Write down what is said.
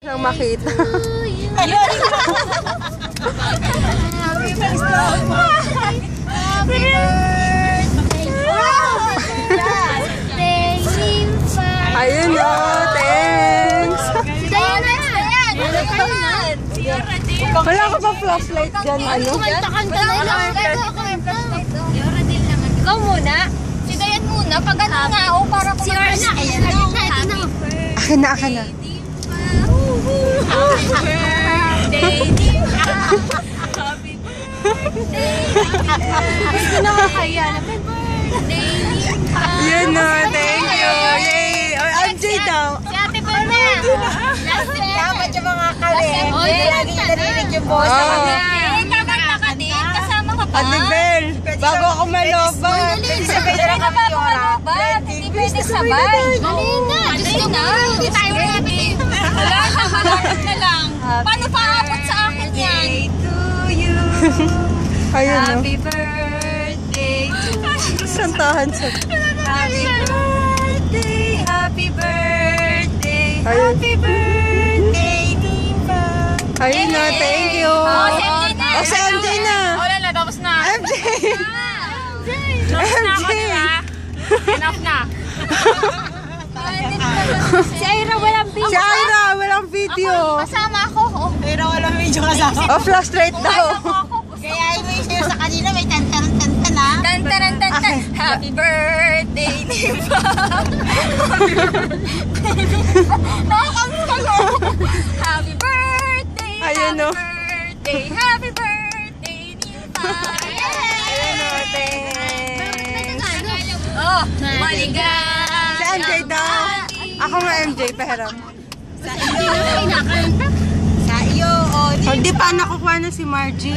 Nang makita. Ayun! Ayun o, thanks. Wala ka pa flashlight dyan, ano? Kanta-kanta na lang. Ikaw muna. Si Dayan muna. Pag ano nga ako, para kung si Ayan na. Akin na, akin na. Happy birthday. Gusto na makaya. Happy birthday. Yun o, thank you. Yay! MJ daw. Si Ate Berna. Dapat yung mga kalend. Lagi narinig yung boss. Kakanta ka din. Kasama ka pa. Ate Bel, bago ako malobat. Sabay na ka pa malobat. Hindi pwede sabay. Dali na. Hindi tayo ready. Wala na. Malapit na lang. Paano paabot sa akin yan? Ayun o. Happy birthday to Santahan sa... Happy birthday, happy birthday, Ayun. happy birthday, Diva. Ayun o, thank you. Oh, si MJ na. O, si MJ na. Wala na, tapos na. MJ! Tapos na ako, MJ! diba? Enough na. Si Ira walang video. Si Ira, walang video. Kasama ako. Pero walang medyo kasama. O, flashlight daw. Kaya yung sa'yo sa kanina may tantaran-tantan ha. Tan-taran-tan-tan. Okay. Happy birthday, Diva. Nakakamiss kayo. Happy birthday. Ayun, no? Happy birthday, Diva. Ayun o, thanks. Oh, maligay. Si MJ daw. Ako nga MJ, pahiram. Sa iyo, o. Hindi pa nakukuha na si Margie.